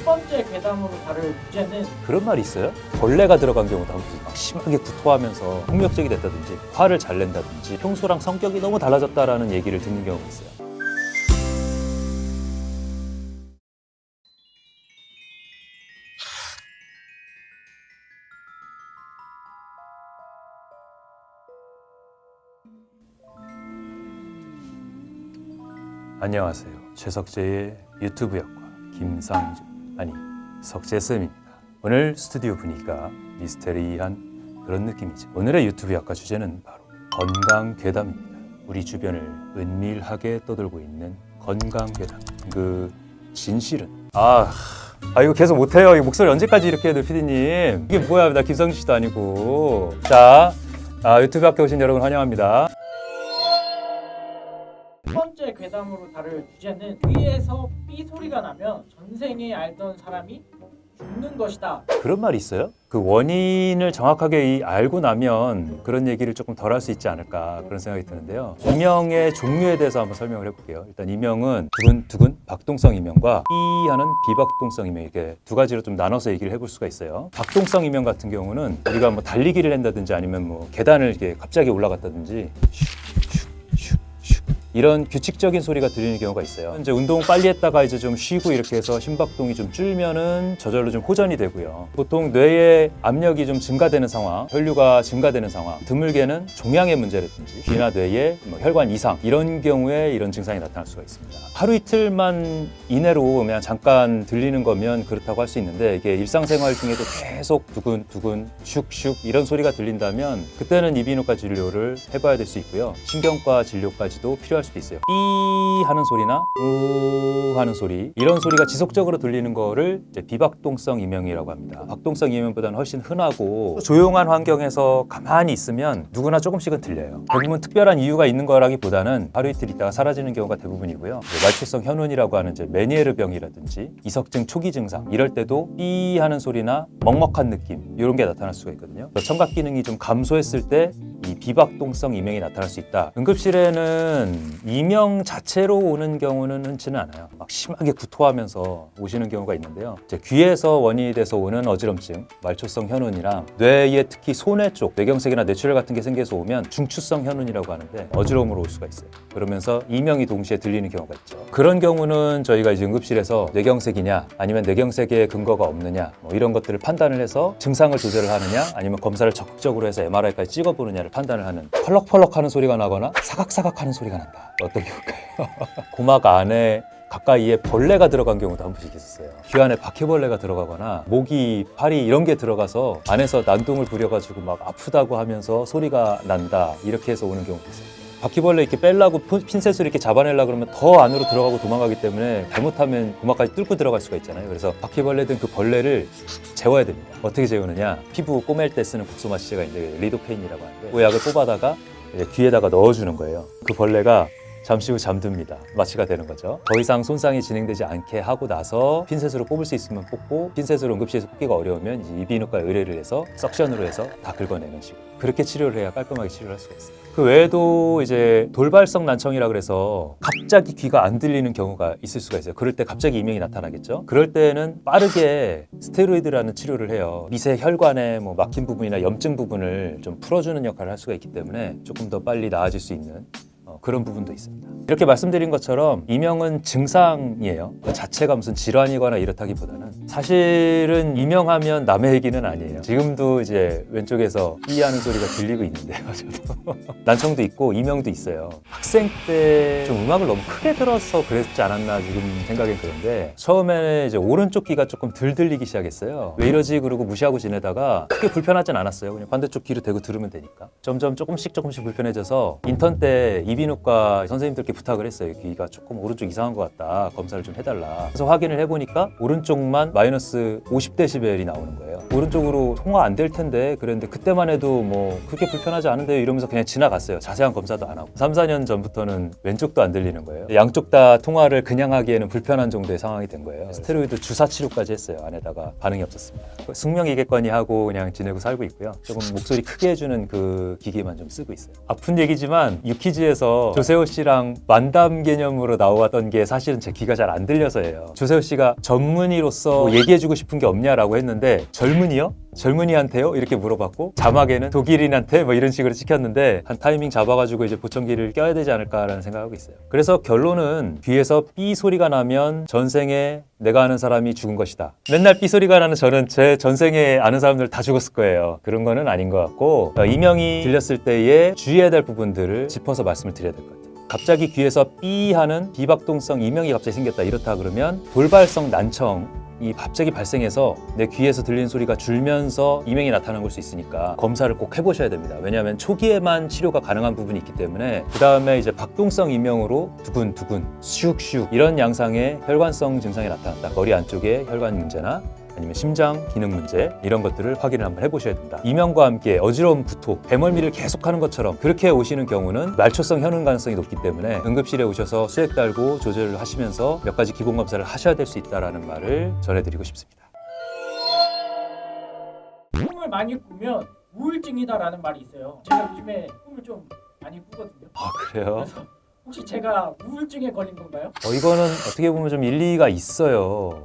번째 괴담으로 다룰 주제는 그런 말이 있어요? 벌레가 들어간 경우도 한 번씩 막 심하게 구토하면서 폭력적이 됐다든지 화를 잘 낸다든지 평소랑 성격이 너무 달라졌다라는 얘기를 듣는 경우가 있어요. 안녕하세요. 최석재의 유튜브 역과 석재쌤입니다. 오늘 스튜디오 분위기가 미스테리한 그런 느낌이죠. 오늘의 유튜브 역과 주제는 바로 건강 괴담입니다. 우리 주변을 은밀하게 떠돌고 있는 건강 괴담. 그 진실은 이거 계속 못해요. 이 목소리 언제까지 이렇게 해도 PD님. 이게 뭐야? 나 김성주 씨도 아니고. 자, 유튜브 학교 오신 여러분 환영합니다. 첫 번째 괴담으로 다룰 주제는 귀에서 삐 소리가 나면 전생에 알던 사람이 죽는 것이다. 그런 말이 있어요? 그 원인을 정확하게 알고 나면 그런 얘기를 조금 덜 할 수 있지 않을까 그런 생각이 드는데요. 이명의 종류에 대해서 한번 설명을 해볼게요. 일단 이명은 두근두근 박동성 이명과 삐 하는 비박동성 이명, 이렇게 두 가지로 좀 나눠서 얘기를 해볼 수가 있어요. 박동성 이명 같은 경우는 우리가 뭐 달리기를 한다든지 아니면 뭐 계단을 이렇게 갑자기 올라갔다든지 이런 규칙적인 소리가 들리는 경우가 있어요. 이제 운동 빨리 했다가 이제 좀 쉬고 이렇게 해서 심박동이 좀 줄면은 저절로 좀 호전이 되고요. 보통 뇌의 압력이 좀 증가되는 상황, 혈류가 증가되는 상황, 드물게는 종양의 문제라든지 귀나 뇌의 혈관 이상, 이런 경우에 이런 증상이 나타날 수가 있습니다. 하루 이틀만 이내로 그냥 잠깐 들리는 거면 그렇다고 할 수 있는데, 이게 일상생활 중에도 계속 두근두근 슉슉 이런 소리가 들린다면 그때는 이비인후과 진료를 해봐야 될 수 있고요. 신경과 진료까지도 필요할 수도 있어요. 삐 하는 소리나 우 하는 소리, 이런 소리가 지속적으로 들리는 거를 이제 비박동성 이명이라고 합니다. 박동성 이명보다는 훨씬 흔하고 조용한 환경에서 가만히 있으면 누구나 조금씩은 들려요. 대부분 특별한 이유가 있는 거라기보다는 하루 이틀 있다가 사라지는 경우가 대부분이고요. 말초성 현운이라고 하는 이제 메니에르 병이라든지 이석증 초기 증상, 이럴 때도 삐 하는 소리나 먹먹한 느낌, 이런 게 나타날 수가 있거든요. 청각 기능이 좀 감소했을 때 이 비박동성 이명이 나타날 수 있다. 응급실에는 이명 자체로 오는 경우는 흔치는 않아요. 막 심하게 구토하면서 오시는 경우가 있는데요. 이제 귀에서 원인이 돼서 오는 어지럼증, 말초성 현운이랑 뇌에 특히 소뇌 쪽 뇌경색이나 뇌출혈 같은 게 생겨서 오면 중추성 현운이라고 하는데 어지러움으로 올 수가 있어요. 그러면서 이명이 동시에 들리는 경우가 있죠. 그런 경우는 저희가 이제 응급실에서 뇌경색이냐 아니면 뇌경색에 근거가 없느냐 이런 것들을 판단을 해서 증상을 조절을 하느냐 아니면 검사를 적극적으로 해서 MRI까지 찍어보느냐를 판단을 하는, 펄럭펄럭 하는 소리가 나거나 사각사각 하는 소리가 난다. 어떤 경우일까요? 고막 안에 가까이에 벌레가 들어간 경우도 한 번씩 있었어요. 귀 안에 바퀴벌레가 들어가거나 모기, 파리 이런 게 들어가서 안에서 난동을 부려가지고 막 아프다고 하면서 소리가 난다, 이렇게 해서 오는 경우도 있어요. 바퀴벌레 이렇게 빼려고 핀셋으로 이렇게 잡아내려고 그러면 더 안으로 들어가고 도망가기 때문에 잘못하면 고막까지 뚫고 들어갈 수가 있잖아요. 그래서 바퀴벌레 등 그 벌레를 재워야 됩니다. 어떻게 재우느냐, 피부 꼬맬 때 쓰는 국소마취제가 이제 리도페인이라고 하는데 그 약을 뽑아다가 이제 귀에다가 넣어주는 거예요. 그 벌레가 잠시 후 잠듭니다. 마취가 되는 거죠. 더 이상 손상이 진행되지 않게 하고 나서 핀셋으로 뽑을 수 있으면 뽑고, 핀셋으로 응급실에서 뽑기가 어려우면 이제 이비인후과에 의뢰를 해서 석션으로 해서 다 긁어내는 식으로, 그렇게 치료를 해야 깔끔하게 치료를 할 수가 있어요. 그 외에도 이제 돌발성 난청이라 그래서 갑자기 귀가 안 들리는 경우가 있을 수가 있어요. 그럴 때 갑자기 이명이 나타나겠죠. 그럴 때는 빠르게 스테로이드라는 치료를 해요. 미세 혈관에 막힌 부분이나 염증 부분을 좀 풀어주는 역할을 할 수가 있기 때문에 조금 더 빨리 나아질 수 있는 그런 부분도 있습니다. 이렇게 말씀드린 것처럼 이명은 증상이에요. 그 자체가 무슨 질환이거나 이렇다기보다는 사실은 이명하면 남의 얘기는 아니에요. 지금도 이제 왼쪽에서 삐 하는 소리가 들리고 있는데요. 저도 난청도 있고 이명도 있어요. 학생 때 좀 음악을 너무 크게 들어서 그랬지 않았나 지금 생각이 드는데, 처음에는 이제 오른쪽 귀가 조금 덜 들리기 시작했어요. 왜 이러지 그러고 무시하고 지내다가 크게 불편하진 않았어요. 그냥 반대쪽 귀로 대고 들으면 되니까. 점점 조금씩 불편해져서 인턴 때 이비인후과 선생님들께 부탁을 했어요. 귀가 조금 오른쪽 이상한 것 같다, 검사를 좀 해달라. 그래서 확인을 해보니까 오른쪽만 마이너스 50데시벨이 나오는 거예요. 오른쪽으로 통화 안 될 텐데 그랬는데 그때만 해도 뭐 그렇게 불편하지 않은데요 이러면서 그냥 지나갔어요. 자세한 검사도 안 하고. 3, 4년 전부터는 왼쪽도 안 들리는 거예요. 양쪽 다 통화를 그냥 하기에는 불편한 정도의 상황이 된 거예요. 스테로이드 주사 치료까지 했어요. 안에다가 반응이 없었습니다. 숙명이겠거니 하고 그냥 지내고 살고 있고요. 조금 목소리 크게 해주는 그 기기만 좀 쓰고 있어요. 아픈 얘기지만 유퀴즈에서 조세호 씨랑 만담 개념으로 나왔던 게 사실은 제 귀가 잘 안 들려서예요. 조세호 씨가 전문의로서 뭐 얘기해주고 싶은 게 없냐라고 했는데 젊은이요? 젊은이한테요? 이렇게 물어봤고 자막에는 독일인한테 뭐 이런 식으로 찍혔는데 한 타이밍 잡아가지고 이제 보청기를 껴야 되지 않을까라는 생각하고 있어요. 그래서 결론은 귀에서 삐 소리가 나면 전생에 내가 아는 사람이 죽은 것이다. 맨날 삐 소리가 나는 저는 제 전생에 아는 사람들 다 죽었을 거예요. 그런 거는 아닌 것 같고 이명이 들렸을 때에 주의해야 될 부분들을 짚어서 말씀을 드려야 될 것 같아요. 갑자기 귀에서 삐 하는 비박동성 이명이 갑자기 생겼다 이렇다 그러면 돌발성 난청이 갑자기 발생해서 내 귀에서 들리는 소리가 줄면서 이명이 나타나는 걸 수 있으니까 검사를 꼭 해보셔야 됩니다. 왜냐하면 초기에만 치료가 가능한 부분이 있기 때문에 그 다음에 이제 박동성 이명으로 두근두근 슉슉 이런 양상의 혈관성 증상이 나타났다. 머리 안쪽에 혈관 문제나 아니면 심장 기능 문제 이런 것들을 확인을 한번 해보셔야 된다. 이명과 함께 어지러움, 구토, 배멀미를 계속하는 것처럼 그렇게 오시는 경우는 말초성 현흔 가능성이 높기 때문에 응급실에 오셔서 수액 달고 조절을 하시면서 몇 가지 기본 검사를 하셔야 될 수 있다는 말을 전해드리고 싶습니다. 꿈을 많이 꾸면 우울증이다라는 말이 있어요. 제가 요즘에 꿈을 좀 많이 꾸거든요. 아 그래요? 그래서 혹시 제가 우울증에 걸린 건가요? 이거는 어떻게 보면 좀 일리가 있어요.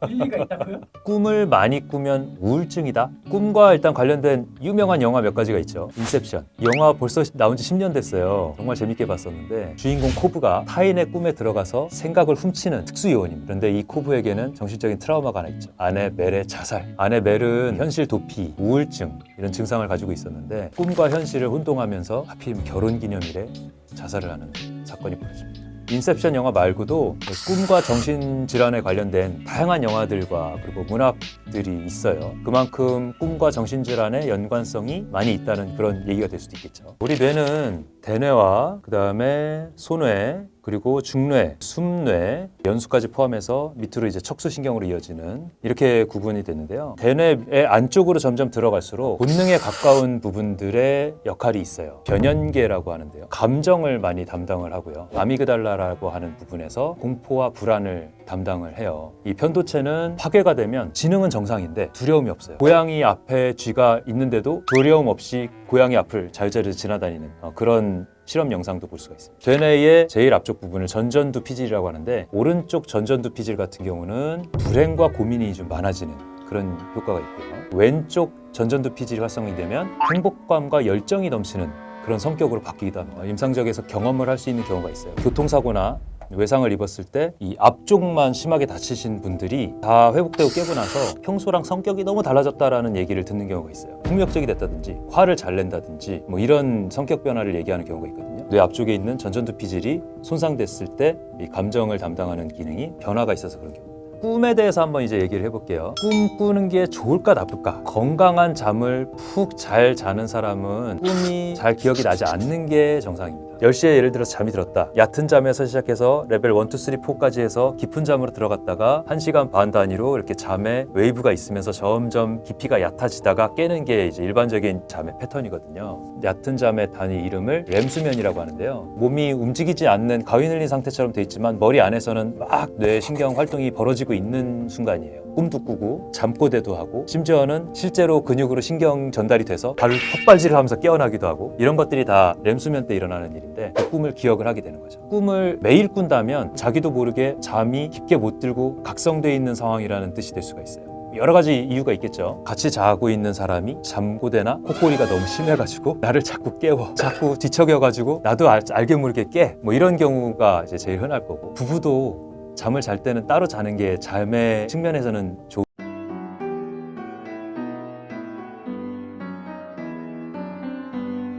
일리가 있다고요? 꿈을 많이 꾸면 우울증이다? 꿈과 일단 관련된 유명한 영화 몇 가지가 있죠. 인셉션. 이 영화 벌써 나온 지 10년 됐어요. 정말 재밌게 봤었는데 주인공 코브가 타인의 꿈에 들어가서 생각을 훔치는 특수요원입니다. 그런데 이 코브에게는 정신적인 트라우마가 하나 있죠. 아내 멜의 자살. 아내 멜은 현실 도피, 우울증 이런 증상을 가지고 있었는데 꿈과 현실을 혼동하면서 하필 결혼기념일에 자살을 하는 사건이 벌어집니다. 인셉션 영화 말고도 꿈과 정신질환에 관련된 다양한 영화들과 그리고 문학들이 있어요. 그만큼 꿈과 정신질환의 연관성이 많이 있다는 그런 얘기가 될 수도 있겠죠. 우리 뇌는 대뇌와 그 다음에 소뇌 그리고 중뇌, 숨뇌, 연수까지 포함해서 밑으로 이제 척수신경으로 이어지는 이렇게 구분이 되는데요. 대뇌의 안쪽으로 점점 들어갈수록 본능에 가까운 부분들의 역할이 있어요. 변연계라고 하는데요. 감정을 많이 담당을 하고요. 아미그달라라고 하는 부분에서 공포와 불안을 담당을 해요. 이 편도체는 파괴가 되면 지능은 정상인데 두려움이 없어요. 고양이 앞에 쥐가 있는데도 두려움 없이 고양이 앞을 자유자재로 지나다니는 그런 실험 영상도 볼 수가 있습니다. 대뇌의 제일 앞쪽 부분을 전전두피질이라고 하는데 오른쪽 전전두피질 같은 경우는 불행과 고민이 좀 많아지는 그런 효과가 있고요. 왼쪽 전전두피질이 활성이 되면 행복감과 열정이 넘치는 그런 성격으로 바뀌기도 합니다. 임상적에서 경험을 할 수 있는 경우가 있어요. 교통사고나 외상을 입었을 때 이 앞쪽만 심하게 다치신 분들이 다 회복되고 깨고 나서 평소랑 성격이 너무 달라졌다라는 얘기를 듣는 경우가 있어요. 폭력적이 됐다든지 화를 잘 낸다든지 뭐 이런 성격 변화를 얘기하는 경우가 있거든요. 뇌 앞쪽에 있는 전전두피질이 손상됐을 때 이 감정을 담당하는 기능이 변화가 있어서 그런 경우. 꿈에 대해서 한번 이제 얘기를 해볼게요. 꿈 꾸는 게 좋을까 나쁠까? 건강한 잠을 푹 잘 자는 사람은 꿈이 잘 기억이 나지 않는 게 정상입니다. 10시에 예를 들어서 잠이 들었다. 얕은 잠에서 시작해서 레벨 1, 2, 3, 4까지 해서 깊은 잠으로 들어갔다가 1시간 반 단위로 이렇게 잠에 웨이브가 있으면서 점점 깊이가 얕아지다가 깨는 게 이제 일반적인 잠의 패턴이거든요. 얕은 잠의 단위 이름을 렘수면이라고 하는데요. 몸이 움직이지 않는 가위 눌린 상태처럼 돼 있지만 머리 안에서는 막 뇌 신경 활동이 벌어지고 있는 순간이에요. 꿈도 꾸고 잠꼬대도 하고 심지어는 실제로 근육으로 신경 전달이 돼서 발을 헛발질을 하면서 깨어나기도 하고 이런 것들이 다 렘수면 때 일어나는 일인데 그 꿈을 기억을 하게 되는 거죠. 꿈을 매일 꾼다면 자기도 모르게 잠이 깊게 못 들고 각성돼 있는 상황이라는 뜻이 될 수가 있어요. 여러 가지 이유가 있겠죠. 같이 자고 있는 사람이 잠꼬대나 콧소리가 너무 심해가지고 나를 자꾸 깨워, 자꾸 뒤척여가지고 나도 알게 모르게 깨, 뭐 이런 경우가 이제 제일 흔할 거고, 부부도 잠을 잘 때는 따로 자는 게 잠의 측면에서는 좋은.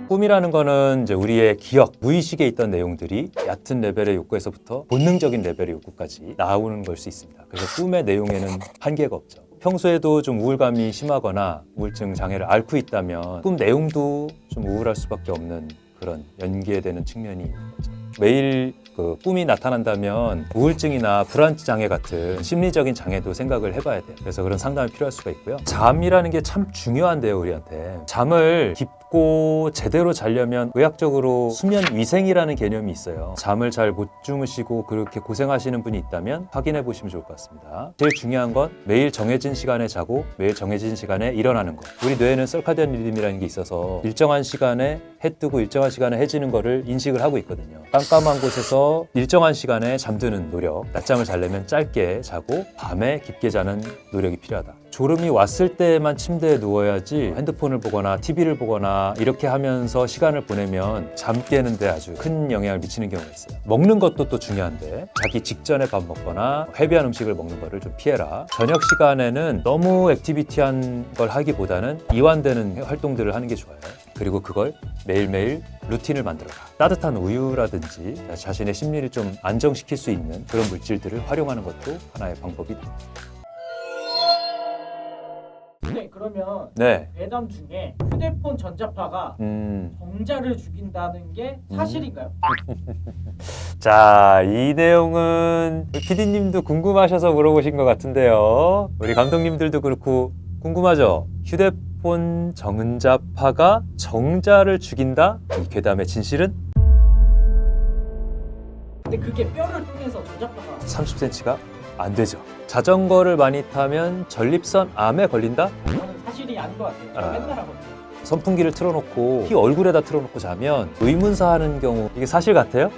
꿈이라는 거는 이제 우리의 기억, 무의식에 있던 내용들이 얕은 레벨의 욕구에서부터 본능적인 레벨의 욕구까지 나오는 걸 수 있습니다. 그래서 꿈의 내용에는 한계가 없죠. 평소에도 좀 우울감이 심하거나 우울증 장애를 앓고 있다면 꿈 내용도 좀 우울할 수밖에 없는 그런 연계되는 측면이 있는 거죠. 매일 그 꿈이 나타난다면 우울증이나 불안 장애 같은 심리적인 장애도 생각을 해봐야 돼요. 그래서 그런 상담이 필요할 수가 있고요. 잠이라는 게 참 중요한데요, 우리한테. 잠을 깊고 제대로 자려면 의학적으로 수면 위생이라는 개념이 있어요. 잠을 잘 못 주무시고 그렇게 고생하시는 분이 있다면 확인해 보시면 좋을 것 같습니다. 제일 중요한 건 매일 정해진 시간에 자고 매일 정해진 시간에 일어나는 것. 우리 뇌에는 서카디안 리듬이라는 게 있어서 일정한 시간에 해 뜨고 일정한 시간에 해 지는 거를 인식을 하고 있거든요. 깜깜한 곳에서 일정한 시간에 잠드는 노력, 낮잠을 자려면 짧게 자고 밤에 깊게 자는 노력이 필요하다. 졸음이 왔을 때만 침대에 누워야지 핸드폰을 보거나 TV를 보거나 이렇게 하면서 시간을 보내면 잠 깨는데 아주 큰 영향을 미치는 경우가 있어요. 먹는 것도 또 중요한데 자기 직전에 밥 먹거나 헤비한 음식을 먹는 거를 좀 피해라. 저녁 시간에는 너무 액티비티한 걸 하기보다는 이완되는 활동들을 하는 게 좋아요. 그리고 그걸 매일매일 루틴을 만들어라. 따뜻한 우유라든지 자신의 심리를 좀 안정시킬 수 있는 그런 물질들을 활용하는 것도 하나의 방법이 됩니다. 네, 그러면 네. 괴담 중에 휴대폰 전자파가 정자를 죽인다는 게 사실인가요? 자, 이 내용은 PD님도 궁금하셔서 물어보신 것 같은데요. 우리 감독님들도 그렇고 궁금하죠? 휴대폰 전자파가 정자를 죽인다? 이 괴담의 진실은? 근데 그게 뼈를 통해서 전자파가 30cm가 안 되죠. 자전거를 많이 타면 전립선 암에 걸린다? 저는 사실이 아닌 것 같아요. 제가 맨날 하거든요. 선풍기를 틀어놓고 키 얼굴에다 틀어놓고 자면 의문사하는 경우 이게 사실 같아요?